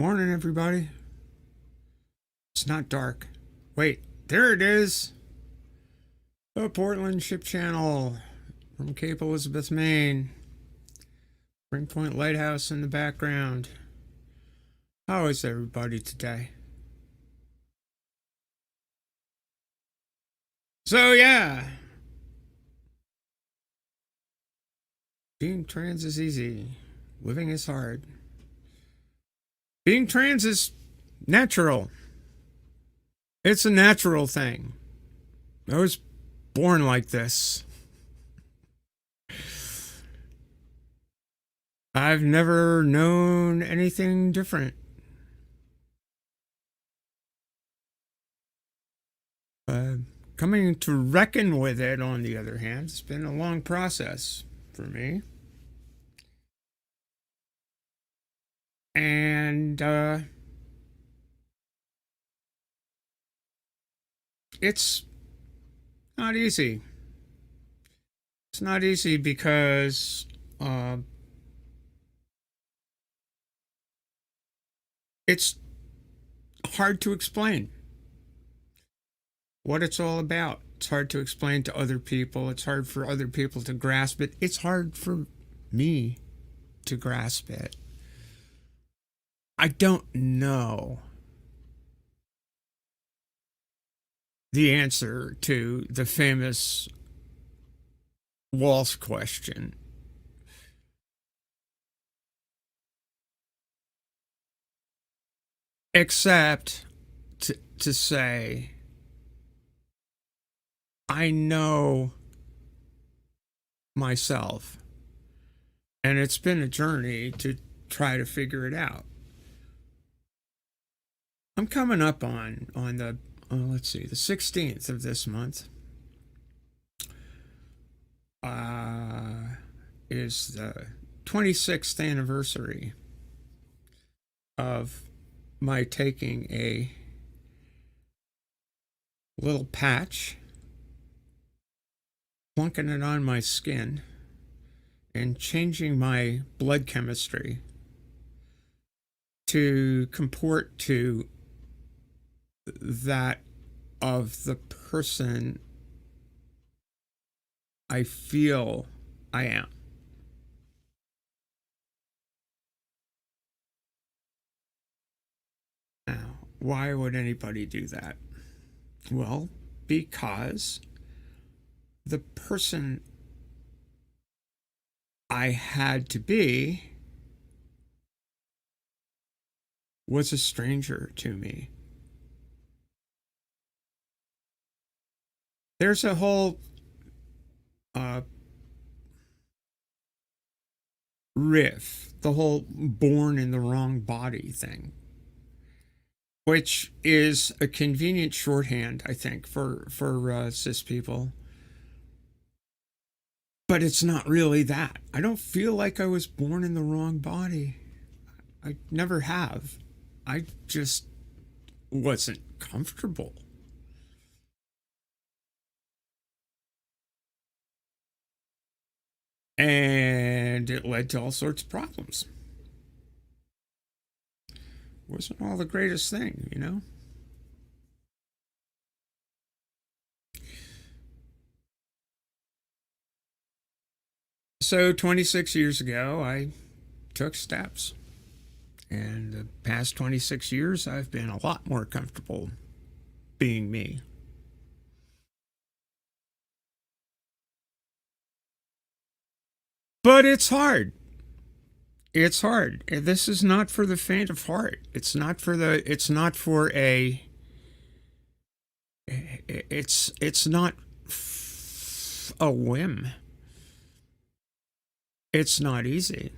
Morning, everybody. It's not dark. Wait, there it is. The Portland Ship Channel from Cape Elizabeth, Maine. Spring Point Lighthouse in the background. How is everybody today? So, yeah. Being trans is easy. Living is hard. Being trans is natural. It's a natural thing. I was born like this. I've never known anything different. Coming to reckon with it, on the other hand, it's been a long process for me. And it's not easy. It's not easy because it's hard to explain what it's all about. It's hard to explain to other people. It's hard for other people to grasp it. It's hard for me to grasp it. I don't know the answer to the famous Walsh question. Except to say, I know myself, and it's been a journey to try to figure it out. I'm coming up on the let's see, the 16th of this month is the 26th anniversary of my taking a little patch, plunking it on my skin, and changing my blood chemistry to comport to that of the person I feel I am. Now, why would anybody do that? Well, because the person I had to be was a stranger to me. There's a whole riff, the whole born in the wrong body thing, which is a convenient shorthand, I think, for cis people. But it's not really that. I don't feel like I was born in the wrong body. I never have. I just wasn't comfortable. And it led to all sorts of problems. Wasn't all the greatest thing, you know? So 26 years ago, I took steps. And the past 26 years, I've been a lot more comfortable being me. But it's hard. It's hard. This is not for the faint of heart. It's not for a it's not a whim. It's not easy.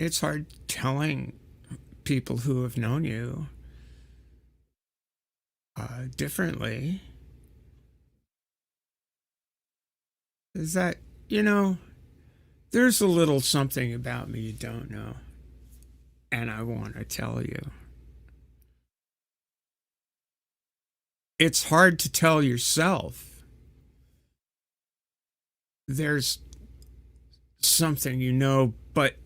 It's hard telling people who have known you differently is that, there's a little something about me you don't know, and I want to tell you. It's hard to tell yourself. There's something but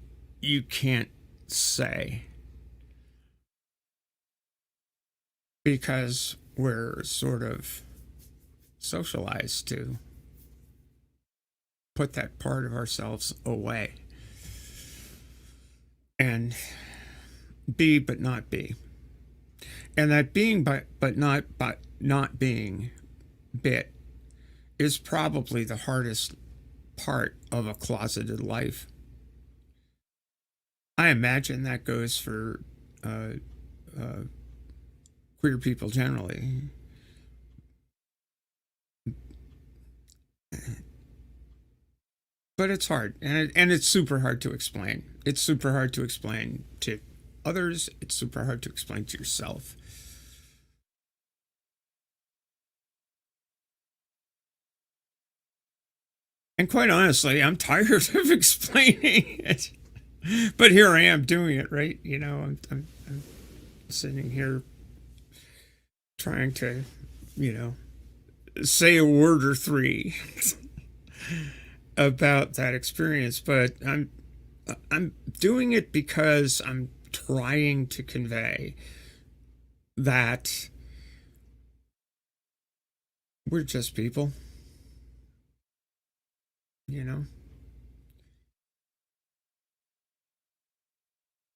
you can't say. because we're sort of socialized to put that part of ourselves away and be but not be. And that being but not being bit is probably the hardest part of a closeted life. I imagine that goes for queer people generally. But it's hard, and it's super hard to explain. It's super hard to explain to others. It's super hard to explain to yourself. And quite honestly, I'm tired of explaining it. But here I am doing it, right? You know, I'm sitting here trying to, you know, say a word or three about that experience. But I'm doing it because I'm trying to convey that we're just people, you know.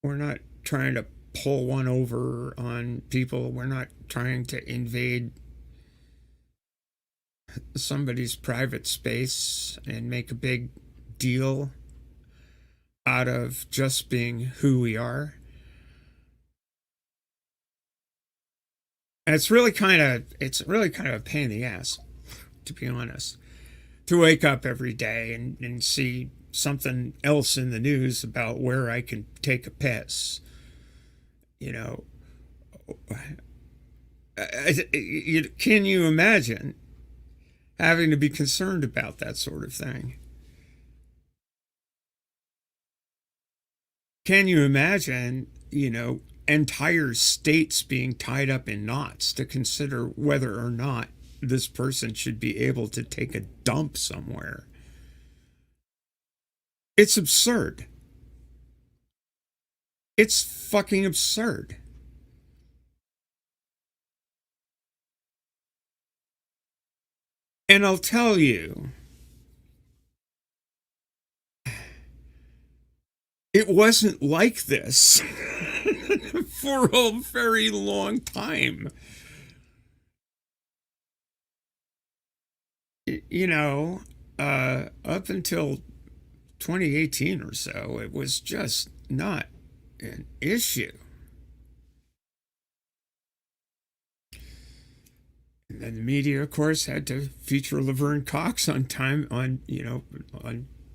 We're not trying to pull one over on people. We're not trying to invade somebody's private space and make a big deal out of just being who we are. And it's really kind of a pain in the ass, to be honest, to wake up every day and see something else in the news about where I can take a piss. You know, can you imagine having to be concerned about that sort of thing? Can you imagine, you know, entire states being tied up in knots to consider whether or not this person should be able to take a dump somewhere? It's absurd. It's fucking absurd. And I'll tell you, it wasn't like this for a very long time. You know, up until 2018 or so, it was just not an issue. And then the media, of course, had to feature Laverne Cox on on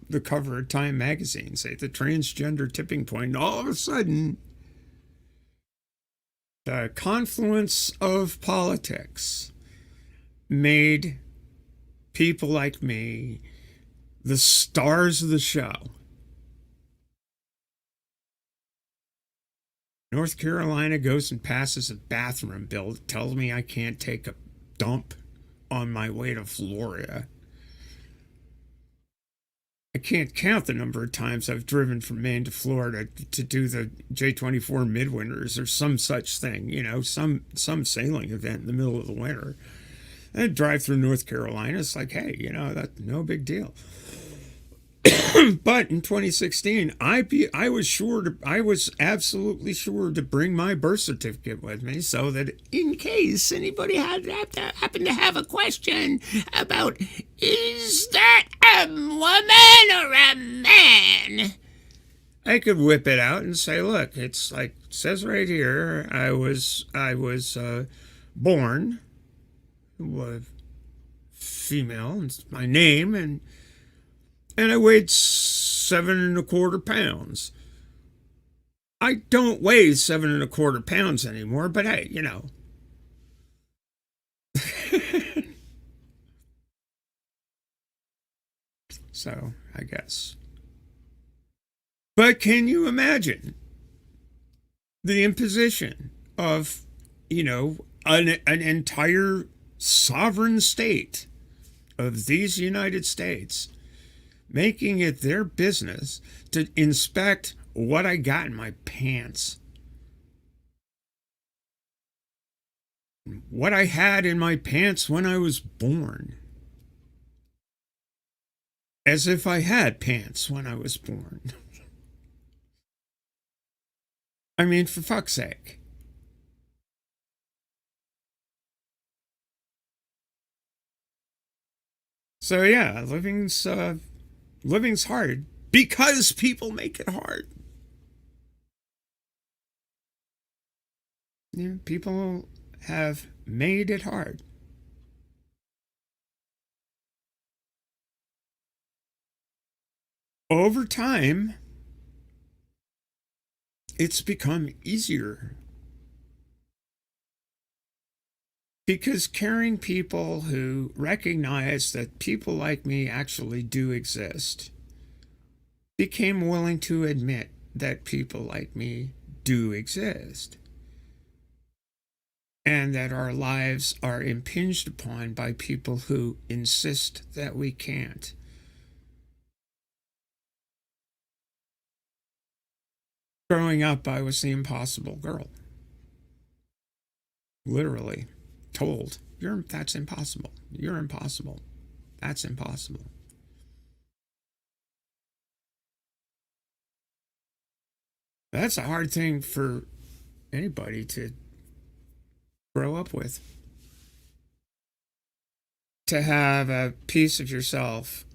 the cover of Time magazine, say the transgender tipping point. And all of a sudden, the confluence of politics made people like me the stars of the show. North Carolina goes and passes a bathroom bill that tells me I can't take a dump on my way to Florida. I can't count the number of times I've driven from Maine to Florida to do the J24 midwinters or some such thing, you know, some sailing event in the middle of the winter. And drive through North Carolina. It's like, hey, you know, that's no big deal. But in 2016, I was absolutely sure to bring my birth certificate with me so that in case anybody happened to have a question about is that a woman or a man, I could whip it out and say, look, it's like it says right here, I was born female, it's my name, and I weighed 7.25 pounds. I don't weigh 7.25 pounds anymore, but hey, you know. So, I guess. But can you imagine the imposition of, you know, an entire sovereign state of these United States making it their business to inspect what I got in my pants? what I had in my pants when I was born. As if I had pants when I was born. I mean, for fuck's sake. So yeah, living's hard because people make it hard. Yeah, people have made it hard. Over time, it's become easier because caring people who recognize that people like me actually do exist became willing to admit that people like me do exist and that our lives are impinged upon by people who insist that we can't. Growing up, I was the impossible girl. Literally told, that's impossible. You're impossible. That's impossible. That's a hard thing for anybody to grow up with. To have a piece of yourself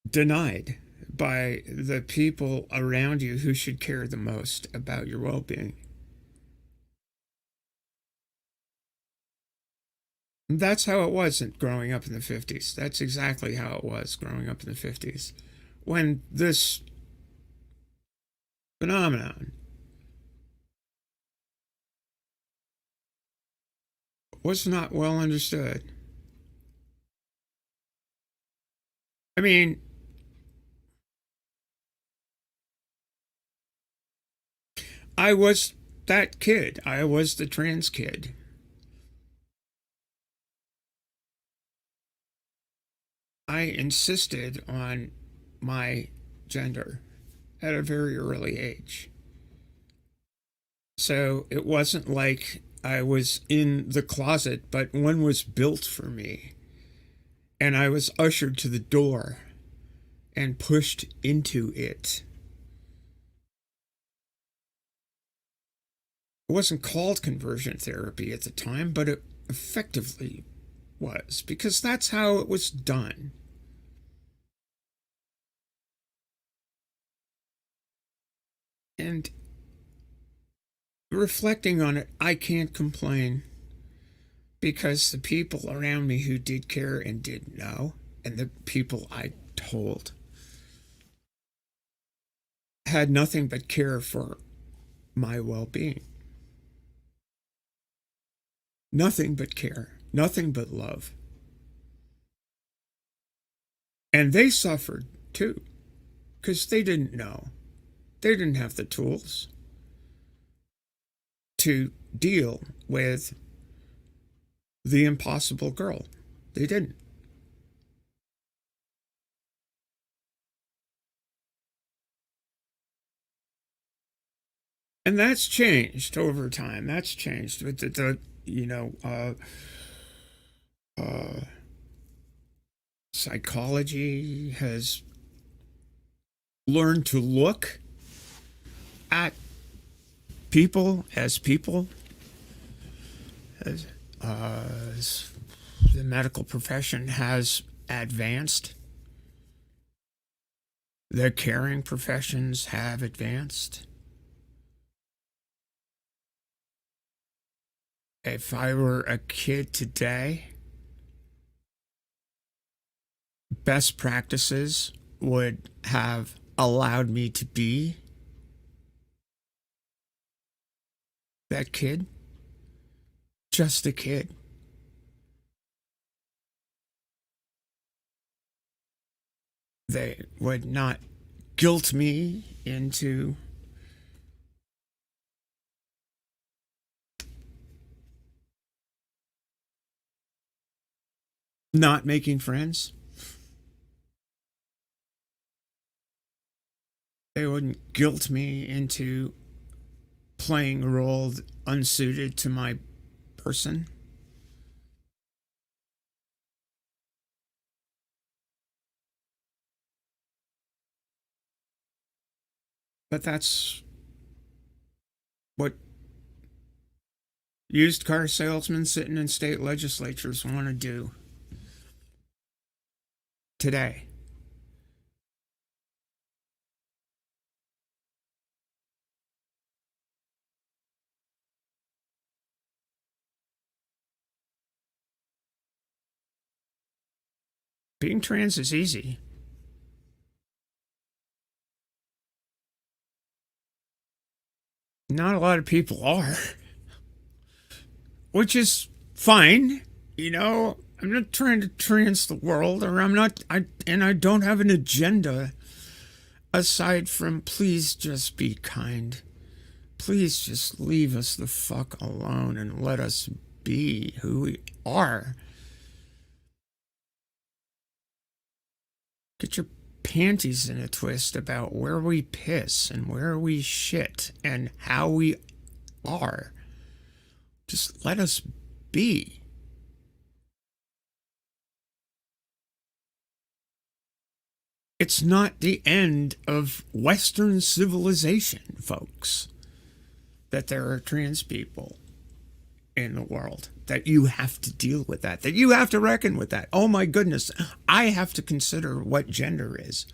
denied by the people around you who should care the most about your well being. That's how it was growing up in the 50s. That's exactly how it was growing up in the 50s. When this phenomenon was not well understood. I mean, I was that kid. I was the trans kid. I insisted on my gender at a very early age. So it wasn't like I was in the closet, but one was built for me. And I was ushered to the door and pushed into it. It wasn't called conversion therapy at the time, but it effectively was, because that's how it was done. And reflecting on it, I can't complain because the people around me who did care and did know, and the people I told, had nothing but care for my well being. Nothing but care, nothing but love. And they suffered too, because they didn't know. They didn't have the tools to deal with the impossible girl. They didn't. And that's changed over time. That's changed with uh, psychology has learned to look at people, as the medical profession has advanced. The caring professions have advanced. If I were a kid today, best practices would have allowed me to be that kid, just a kid. They would not guilt me into not making friends. They wouldn't guilt me into playing a role unsuited to my person. But that's what used car salesmen sitting in state legislatures want to do today. Being trans is easy. Not a lot of people are, which is fine. You know, I'm not trying to trans the world, or I don't have an agenda aside from please just be kind. Please just leave us the fuck alone and let us be who we are. Get your panties in a twist about where we piss and where we shit and how we are. Just let us be. It's not the end of Western civilization, folks, that there are trans people in the world, that you have to deal with that you have to reckon with that. Oh my goodness, I have to consider what gender is.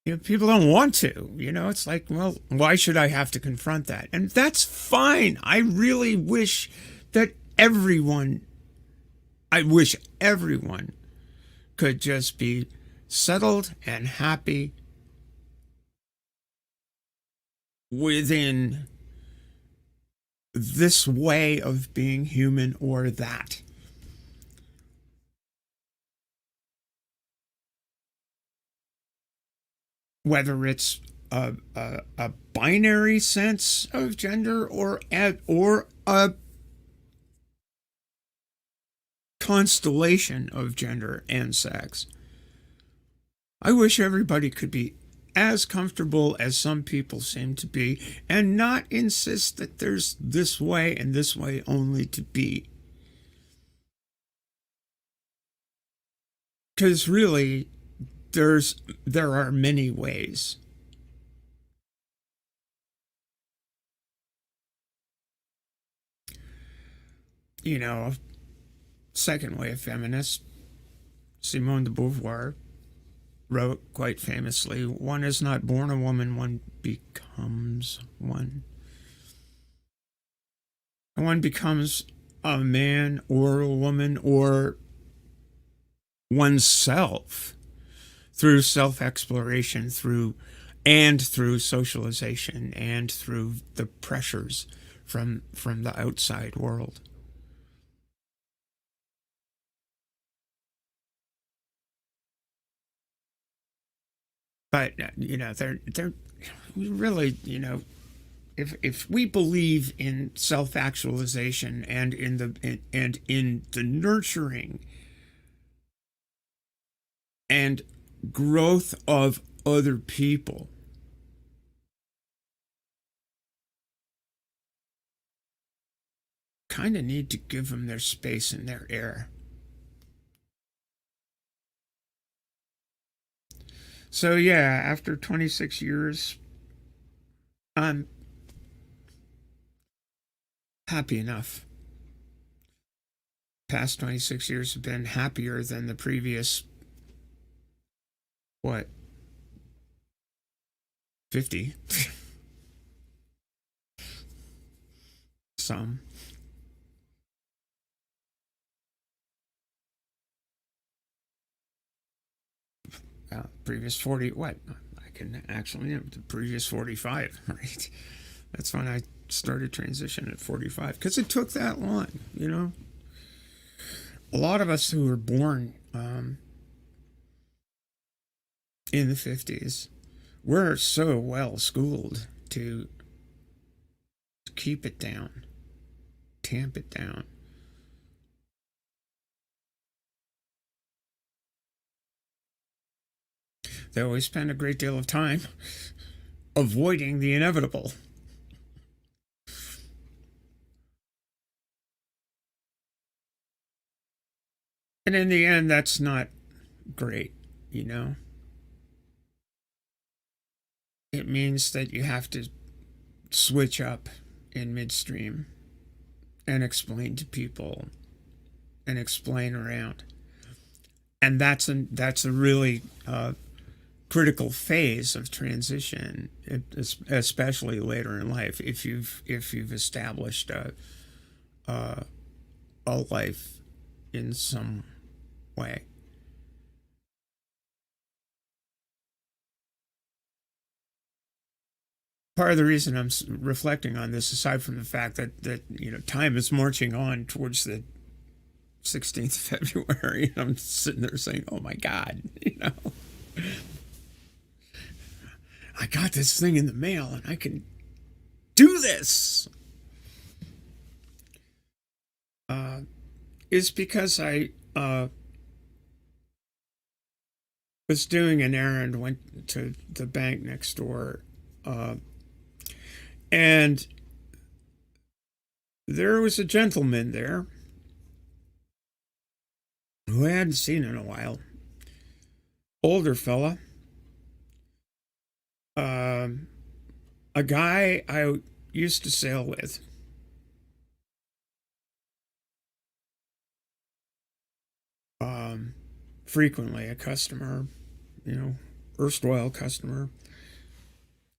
You know, people don't want to. You know, it's like, well, why should I have to confront that? And that's fine. I really wish that I wish everyone could just be settled and happy within this way of being human or that. Whether it's a binary sense of gender or a constellation of gender and sex. I wish everybody could be as comfortable as some people seem to be and not insist that there's this way and this way only to be. Because really, there are many ways. You know, second wave feminist Simone de Beauvoir wrote quite famously, one is not born a woman, one becomes one. And one becomes a man or a woman or oneself through self-exploration, through socialization, and through the pressures from the outside world. But you know, they're really, you know, if we believe in self-actualization and in the nurturing and growth of other people, kind of need to give them their space and their air. So yeah, after 26 years, I'm happy enough. Past 26 years have been happier than the previous, what, 50? Some. Previous 40, what? I can actually, the previous 45, right? That's when I started transition at 45, because it took that long, you know? A lot of us who were born in the 50s were so well schooled to keep it down, tamp it down. They always spend a great deal of time avoiding the inevitable. And in the end, that's not great, you know? It means that you have to switch up in midstream and explain to people and explain around. And that's a really critical phase of transition, especially later in life, if you've established a life in some way. Part of the reason I'm reflecting on this, aside from the fact that time is marching on towards the 16th of February, and I'm sitting there saying, "Oh my God, I got this thing in the mail, and I can do this." Is because I was doing an errand, went to the bank next door, and there was a gentleman there who I hadn't seen in a while. Older fella. A guy I used to sail with. Frequently a customer, erstwhile customer.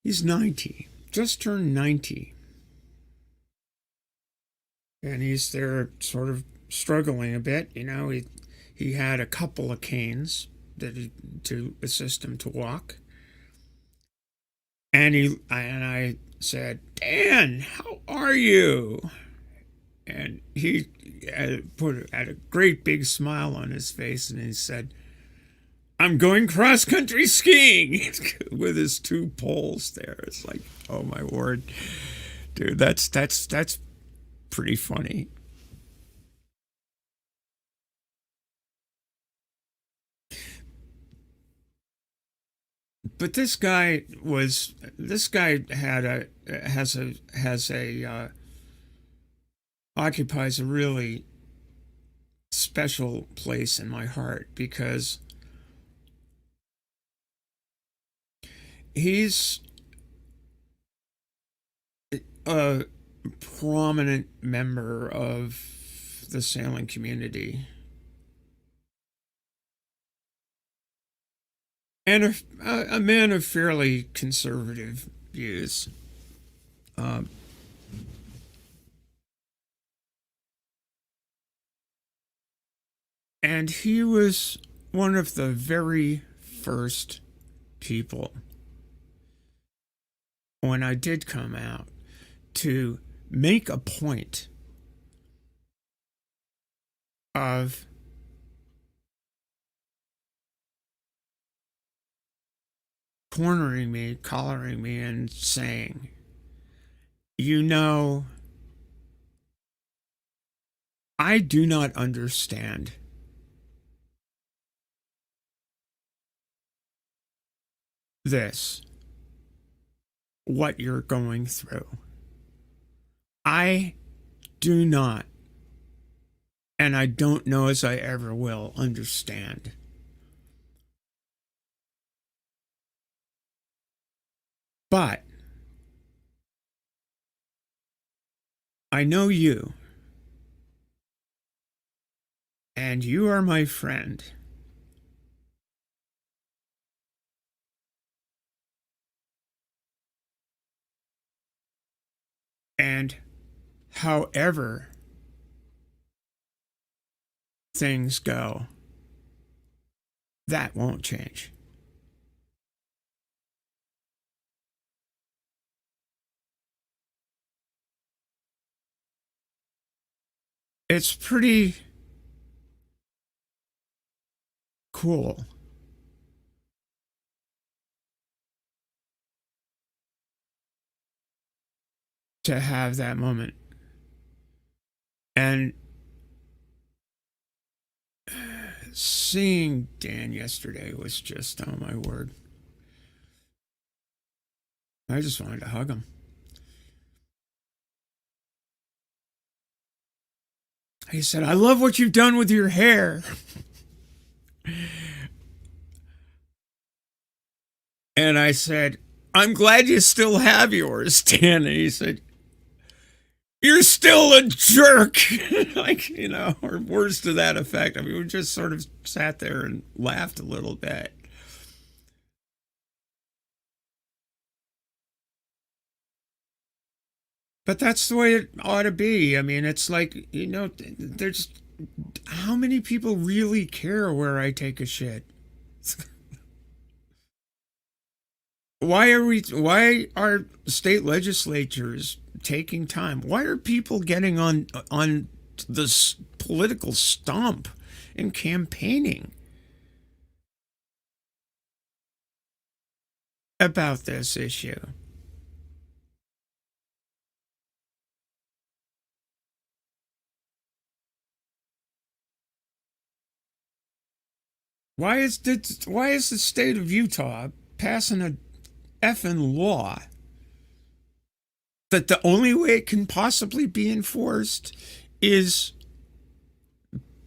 He's 90, just turned 90. And he's there sort of struggling a bit, he had a couple of canes to assist him to walk. And I said, "Dan, how are you?" And he had a great big smile on his face, and he said, "I'm going cross-country skiing," with his two poles there. It's like, oh my word, dude, that's pretty funny. But this guy occupies a really special place in my heart, because he's a prominent member of the sailing community, and a man of fairly conservative views. And he was one of the very first people, when I did come out, to make a point of cornering me, collaring me, and saying, I do not understand this, what you're going through. I do not, and I don't know as I ever will, understand. But I know you, and you are my friend. And however things go, that won't change. It's pretty cool to have that moment. And seeing Dan yesterday was just, oh my word. I just wanted to hug him. He said, I love what you've done with your hair. And I said, I'm glad you still have yours, Dan. And he said, you're still a jerk. Like, or words to that effect. I mean, we just sort of sat there and laughed a little bit. But that's the way it ought to be. I mean, it's like, there's how many people really care where I take a shit? Why are state legislatures taking time? Why are people getting on this political stump and campaigning about this issue? Why is the state of Utah passing a effing law that the only way it can possibly be enforced is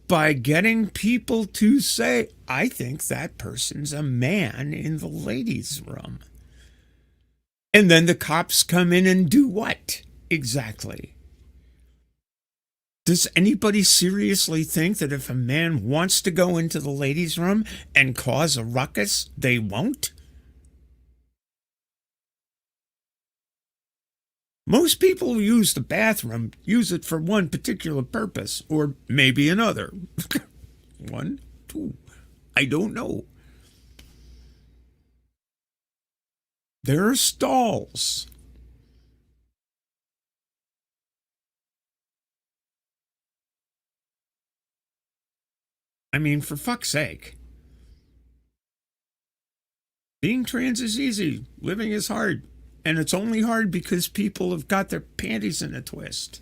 by getting people to say, I think that person's a man in the ladies' room. And then the cops come in and do what exactly? Does anybody seriously think that if a man wants to go into the ladies' room and cause a ruckus, they won't? Most people who use the bathroom use it for one particular purpose, or maybe another. One, two, I don't know. There are stalls. I mean, for fuck's sake. Being trans is easy. Living is hard. And it's only hard because people have got their panties in a twist.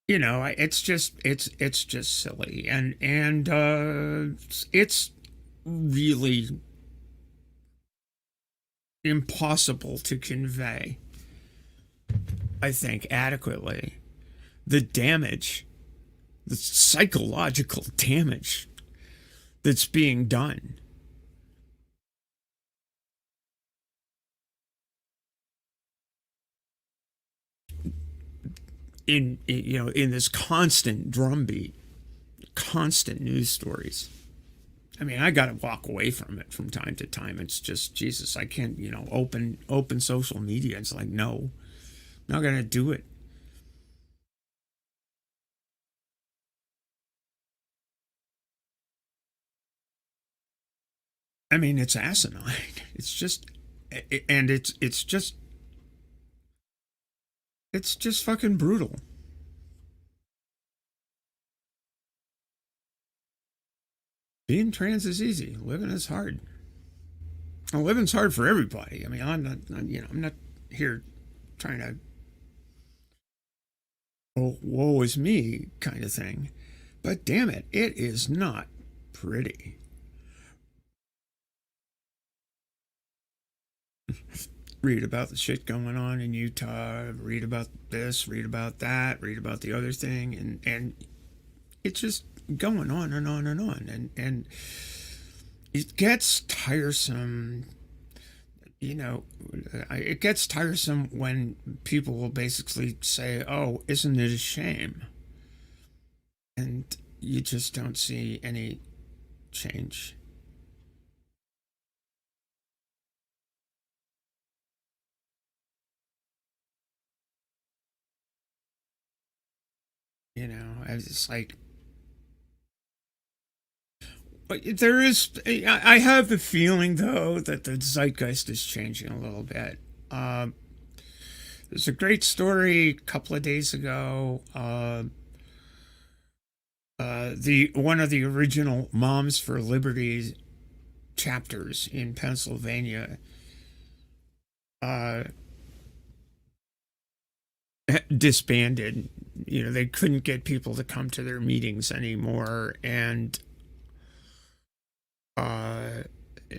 It's just silly, and it's really impossible to convey, I think, adequately the damage, the psychological damage that's being done. In this constant drumbeat, constant news stories. I mean, I got to walk away from it from time to time. It's just Jesus. I can't, open social media. It's like, no, not gonna do it. I mean, it's asinine. It's just, and it's just fucking brutal. Being trans is easy. Living is hard. Well, living's hard for everybody. I mean, I'm not here trying to, oh, woe is me kind of thing. But damn it, it is not pretty. Read about the shit going on in Utah, read about this, read about that, read about the other thing, and it's just going on and on and on. And it gets tiresome. It gets tiresome when people will basically say, oh, isn't it a shame? And you just don't see any change. It's like, but there is, I have the feeling, though, that the zeitgeist is changing a little bit. There's a great story a couple of days ago. The one of the original Moms for Liberty chapters in Pennsylvania, uh, disbanded. You know, they couldn't get people to come to their meetings anymore, uh,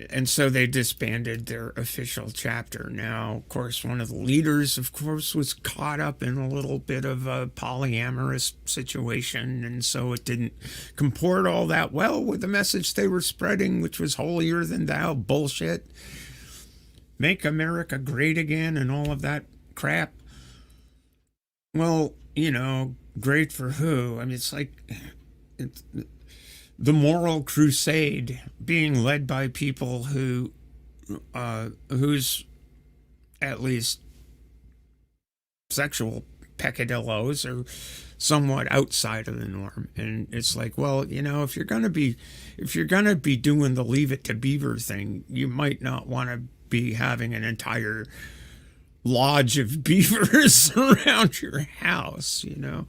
and so they disbanded their official chapter. Now, of course, one of the leaders, of course, was caught up in a little bit of a polyamorous situation, and so it didn't comport all that well with the message they were spreading, which was holier than thou bullshit. Make America great again and all of that crap. Well, you know, great for who? I mean, it's like it's the moral crusade being led by people whose at least sexual peccadillos are somewhat outside of the norm. And it's like, well, you know, if you're gonna be doing the Leave It to Beaver thing, you might not want to be having an entire lodge of beavers around your house, you know.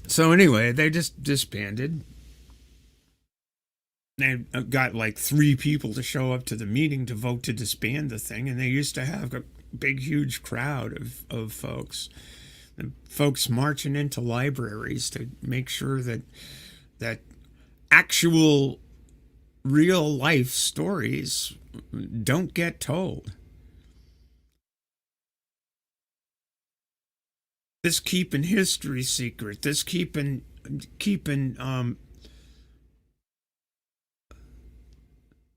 So anyway, they just disbanded. They got like 3 people to show up to the meeting to vote to disband the thing, and they used to have a big, huge crowd of folks, and folks marching into libraries to make sure that actual real life stories don't get told. This keeping history secret, this keeping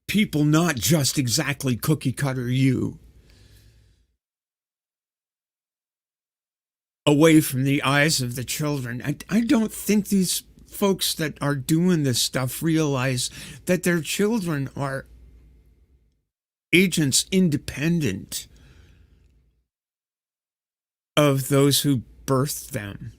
people not just exactly cookie cutter you away from the eyes of the children. I don't think these folks that are doing this stuff realize that their children are agents independent of those who birthed them.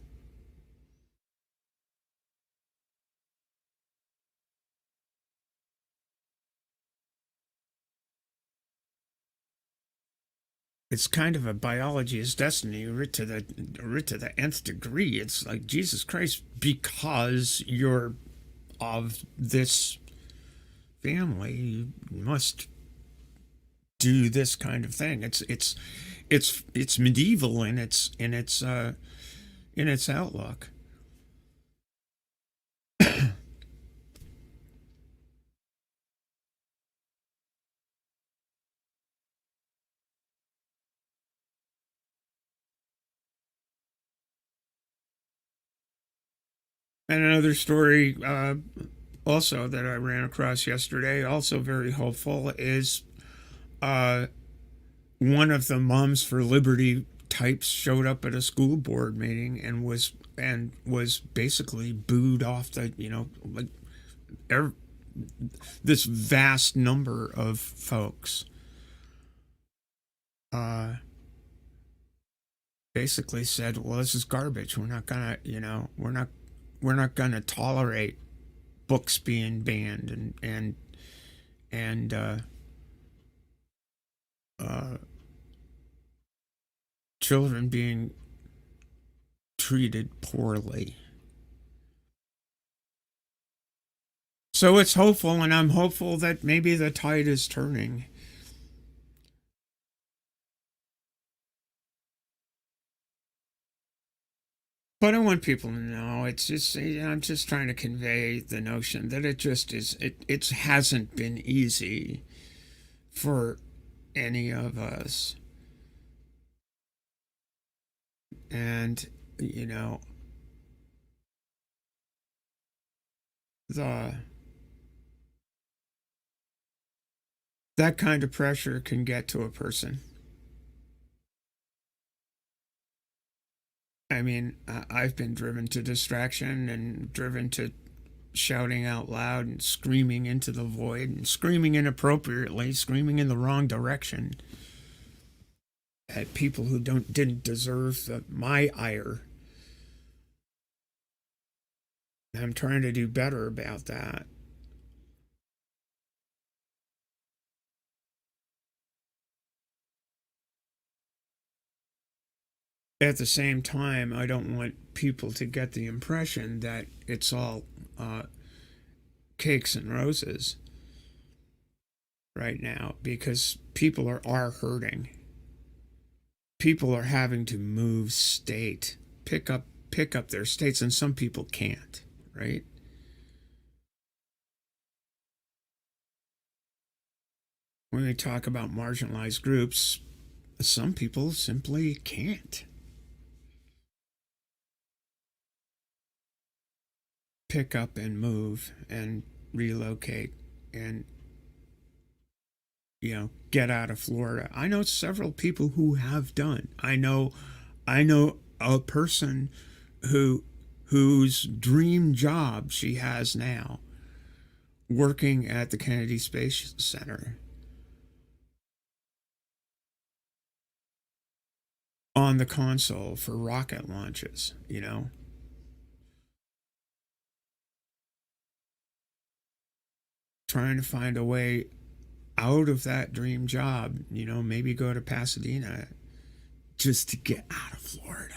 It's kind of a biology is destiny writ to the nth degree. It's like, Jesus Christ, because you're of this family, you must do this kind of thing. It's medieval in its outlook. And another story, also that I ran across yesterday, also very hopeful, is uh, one of the Moms for Liberty types showed up at a school board meeting and was basically booed off the, you know, like er, this vast number of folks uh, basically said, well, this is garbage. We're not gonna, you know, we're not gonna tolerate books being banned and uh, children being treated poorly. So it's hopeful, and I'm hopeful that maybe the tide is turning. But I want people to know, it's just, I'm just trying to convey the notion that it just is, it hasn't been easy for any of us. And, you know, the that kind of pressure can get to a person. I mean, I've been driven to distraction and driven to shouting out loud and screaming into the void and screaming inappropriately, screaming in the wrong direction at people who didn't deserve my ire. I'm trying to do better about that. At the same time, I don't want people to get the impression that it's all cakes and roses. right now because people are hurting. People are having to move state, pick up their states, and some people can't, right? When we talk about marginalized groups, some people simply can't pick up and move and relocate and get out of Florida. I know several people who have done. I know a person who whose dream job she has now working at the Kennedy Space Center on the console for rocket launches, trying to find a way out of that dream job, maybe go to Pasadena just to get out of Florida.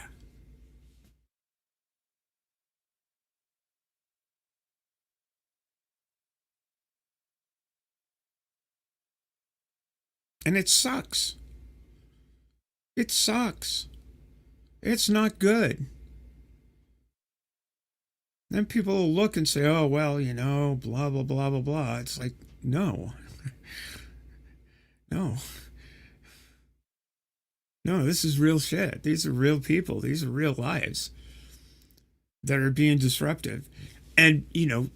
And it sucks. It sucks. It's not good. Then people will look and say, oh, well, blah, blah, blah, blah, blah. It's like, no. No. No, this is real shit. These are real people. These are real lives that are being disruptive. And,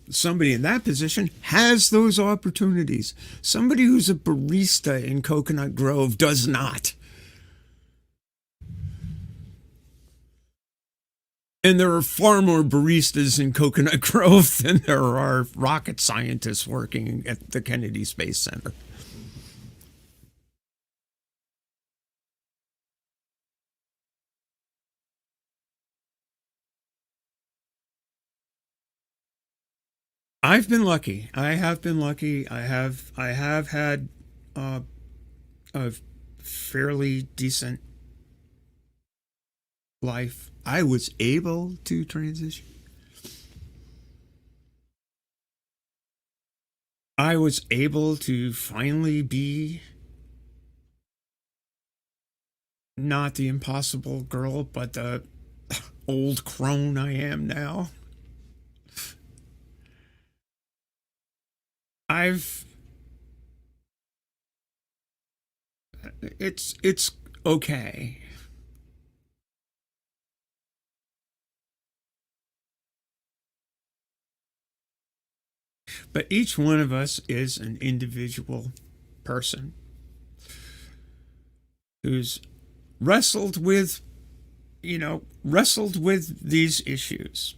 somebody in that position has those opportunities. Somebody who's a barista in Coconut Grove does not. And there are far more baristas in Coconut Grove than there are rocket scientists working at the Kennedy Space Center. I've been lucky. I have been lucky. I have had a fairly decent life. I was able to transition. I was able to finally be not the impossible girl, but the old crone I am now. I've it's okay. But each one of us is an individual person who's wrestled with these issues.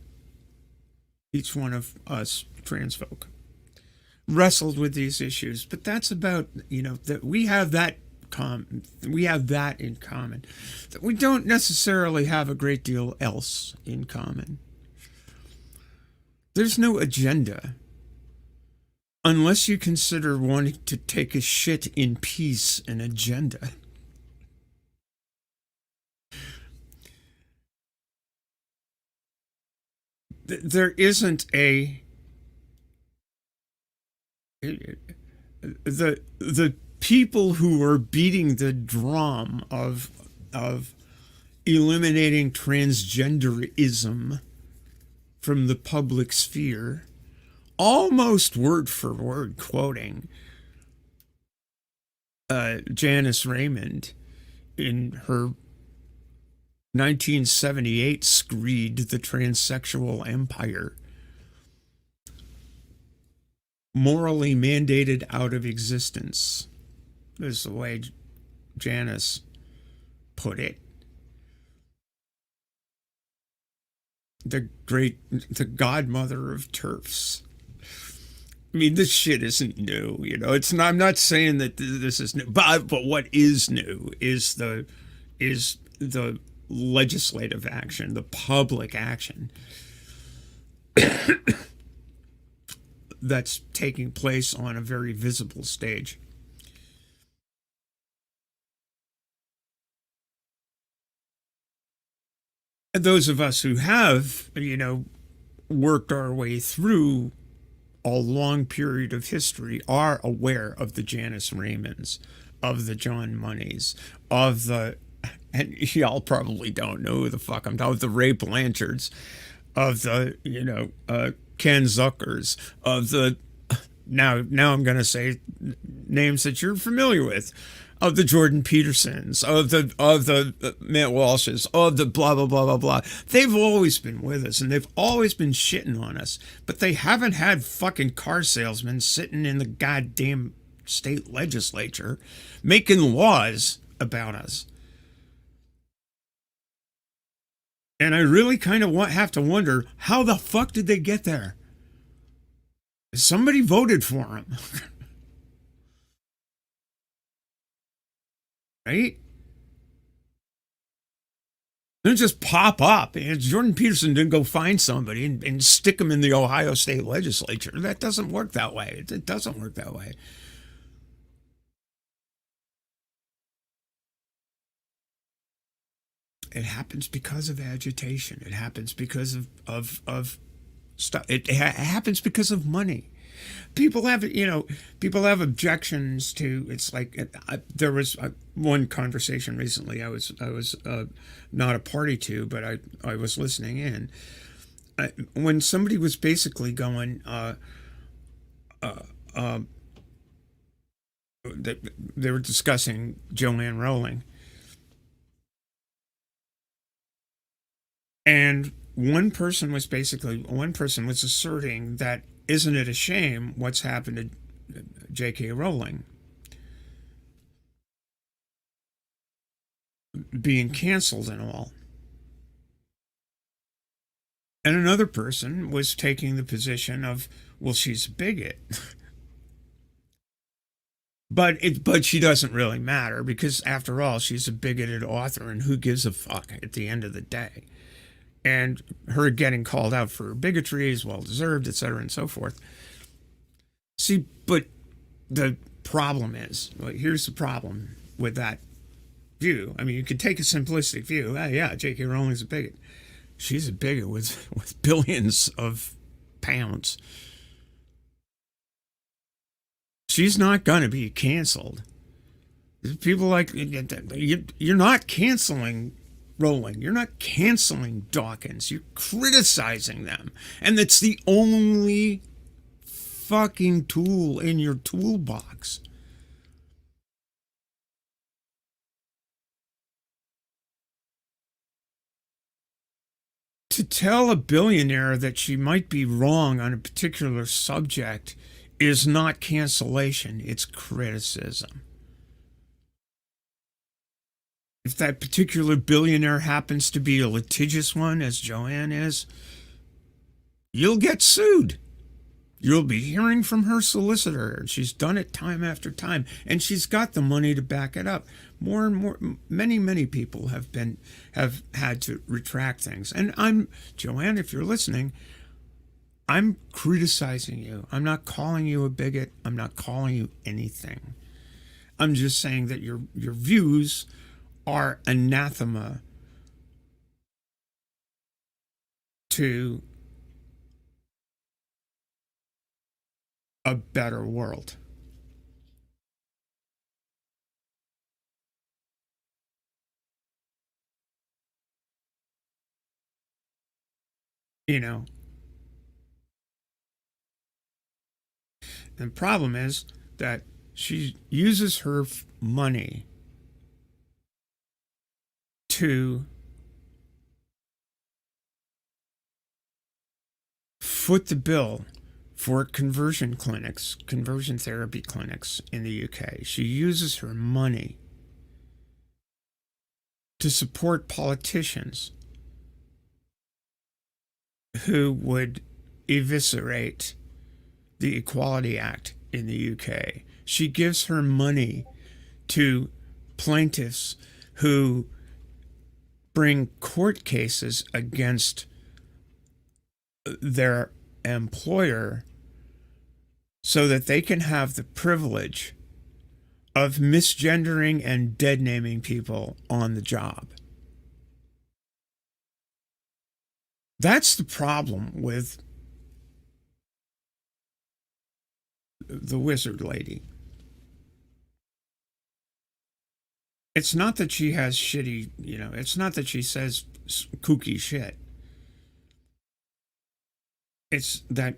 Each one of us trans folk wrestled with these issues, but that's about that we have that in common, that we don't necessarily have a great deal else in common. There's no agenda unless you consider wanting to take a shit in peace an agenda. There isn't the people who are beating the drum of eliminating transgenderism from the public sphere, almost word for word quoting Janice Raymond in her 1978 screed, The Transsexual Empire. Morally mandated out of existence is the way Janice put it. The godmother of TERFs. I mean, this shit isn't new, It's not. I'm not saying that this is new, but what is new is the legislative action, the public action that's taking place on a very visible stage. And those of us who have, worked our way through a long period of history are aware of the Janice Raymonds, of the John Moneys, of the, and y'all probably don't know who the fuck I'm talking, of the Ray Blanchards, of the, Ken Zuckers, of the, now I'm going to say names that you're familiar with, of the Jordan Petersons, of the Matt Walshes, of the blah, blah, blah, blah, blah. They've always been with us, and they've always been shitting on us, but they haven't had fucking car salesmen sitting in the goddamn state legislature making laws about us. And I really kind of have to wonder, how the fuck did they get there? Somebody voted for them. Right? They don't just pop up. And Jordan Peterson didn't go find somebody and stick them in the Ohio State legislature. That doesn't work that way. It doesn't work that way. It happens because of agitation. It happens because of stuff. It happens because of money. People have objections to. It's like there was one conversation recently. I was not a party to, but I was listening in when somebody was basically going. They were discussing Joanne Rowling. And one person was asserting that, isn't it a shame what's happened to J.K. Rowling being canceled and all? And another person was taking the position of, well, she's a bigot. But she doesn't really matter, because after all, she's a bigoted author, and who gives a fuck at the end of the day? And her getting called out for bigotry is well-deserved, etc., and so forth. See, but the problem is, here's the problem with that view. I mean, you could take a simplistic view. Yeah, J.K. Rowling's a bigot. She's a bigot with billions of pounds. She's not going to be canceled. People like, you're not canceling Rowling. You're not canceling Dawkins. You're criticizing them. And that's the only fucking tool in your toolbox. To tell a billionaire that she might be wrong on a particular subject is not cancellation, it's criticism. If that particular billionaire happens to be a litigious one, as Joanne is, you'll get sued. You'll be hearing from her solicitor. She's done it time after time, and she's got the money to back it up. More and more, many people have had to retract things. And Joanne, if you're listening, I'm criticizing you. I'm not calling you a bigot. I'm not calling you anything. I'm just saying that your views are anathema to a better world. And the problem is that she uses her money to foot the bill for conversion therapy clinics in the UK. She uses her money to support politicians who would eviscerate the Equality Act in the UK. She gives her money to plaintiffs who bring court cases against their employer so that they can have the privilege of misgendering and dead-naming people on the job. That's the problem with the wizard lady. It's not that she has shitty, it's not that she says kooky shit. It's that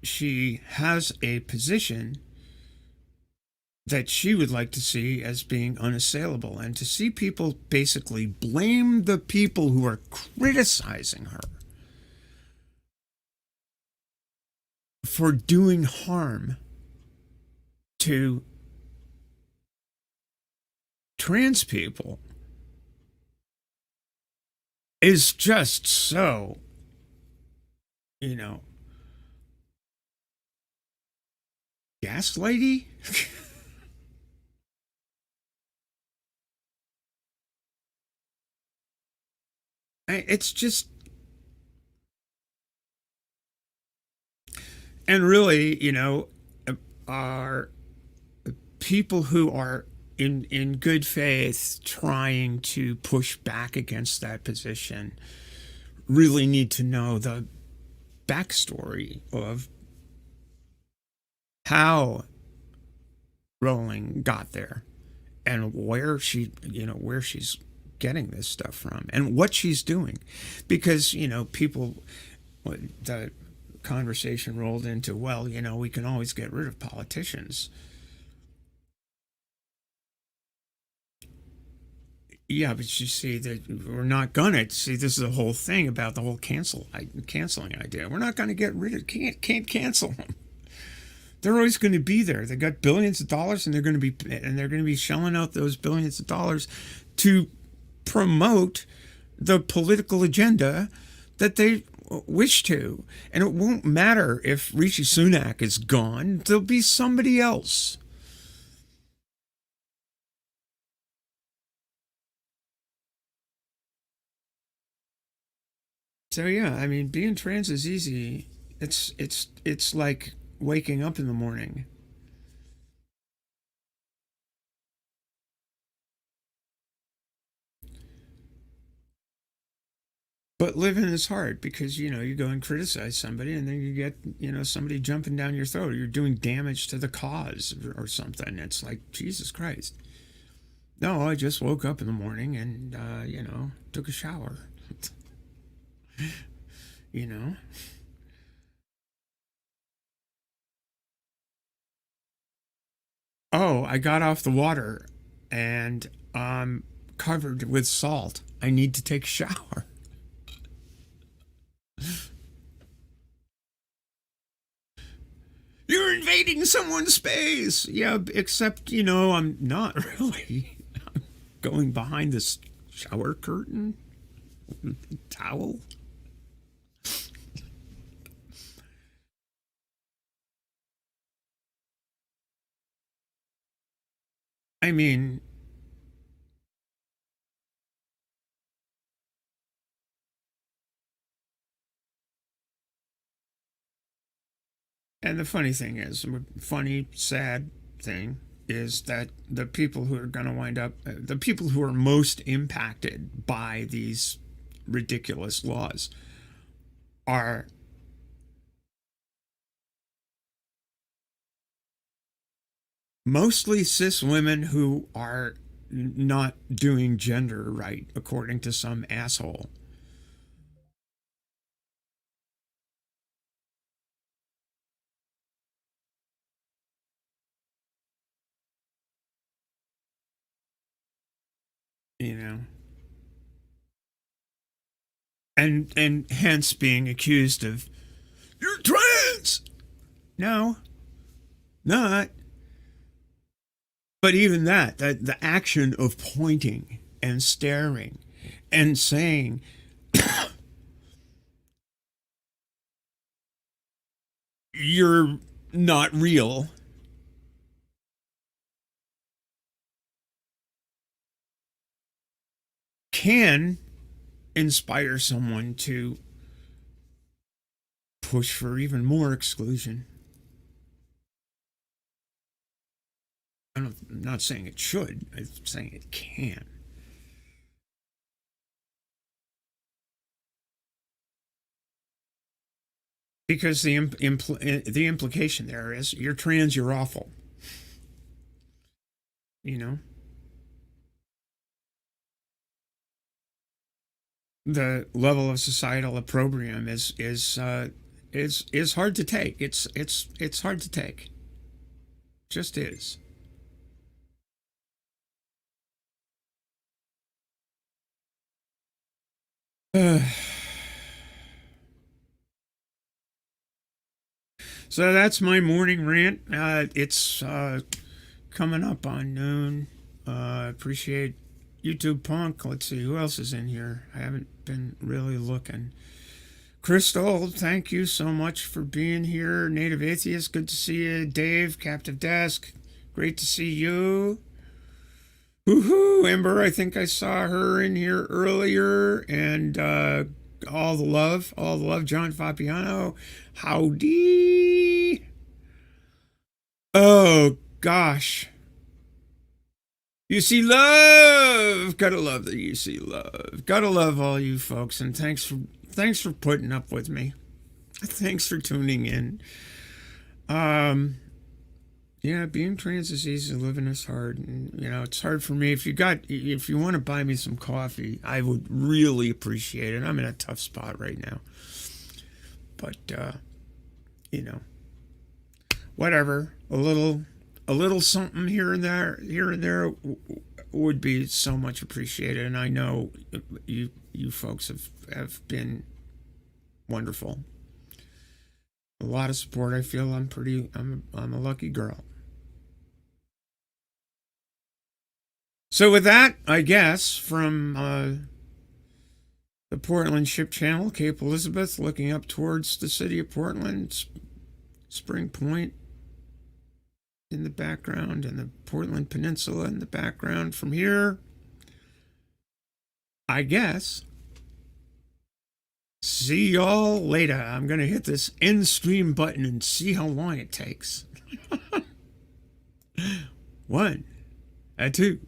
she has a position that she would like to see as being unassailable, and to see people basically blame the people who are criticizing her for doing harm to trans people is just so, you know, gaslighty. It's just, and really, are people who are in good faith trying to push back against that position really need to know the backstory of how Rowling got there and where where she's getting this stuff from and what she's doing, because people, the conversation rolled into, well, we can always get rid of politicians. Yeah, but you see that we're not gonna see. This is the whole thing about the whole canceling idea. We're not gonna get rid of, can't cancel them. They're always going to be there. They got billions of dollars, and they're going to be shelling out those billions of dollars to promote the political agenda that they wish to. And it won't matter if Rishi Sunak is gone. There'll be somebody else. So yeah, I mean, being trans is easy. It's like waking up in the morning. But living is hard because, you go and criticize somebody, and then you get, somebody jumping down your throat, or you're doing damage to the cause or something. It's like, Jesus Christ. No, I just woke up in the morning and, took a shower. you know? Oh, I got off the water and I'm covered with salt. I need to take a shower. You're invading someone's space. Yeah, except, I'm not really. I'm going behind this shower curtain, towel. I mean, and the funny thing is, funny, sad thing is that the people who are going to wind up, the people who are most impacted by these ridiculous laws are mostly cis women who are not doing gender right, according to some asshole. You know, and hence being accused of, you're trans. No, not. But even that the action of pointing and staring and saying, you're not real, can inspire someone to push for even more exclusion. I'm not saying it should, I'm saying it can. Because the implication there is you're trans, you're awful. You know, the level of societal opprobrium is hard to take. It's hard to take. Just is. So that's my morning rant. It's coming up on noon. Appreciate YouTube Punk. Let's see who else is in here. I haven't been really looking. Crystal, thank you so much for being here. Native Atheist, good to see you. Dave, Captive Desk, great to see you. Woohoo! Ember, I think I saw her in here earlier. And all the love. John Fabiano, howdy. Oh, gosh. You see love. Gotta love the you see love. Gotta love all you folks. And thanks for putting up with me. Thanks for tuning in. Yeah, being trans is easy, living is hard. And, it's hard for me. If you want to buy me some coffee, I would really appreciate it. I'm in a tough spot right now. But, whatever. A little something here and there would be so much appreciated. And I know you folks have been wonderful. A lot of support. I feel I'm a lucky girl. So with that, I guess, from the Portland Ship Channel, Cape Elizabeth, looking up towards the city of Portland, Spring Point in the background, and the Portland Peninsula in the background. From here, I guess, see y'all later. I'm going to hit this end stream button and see how long it takes. 1, 2, 3.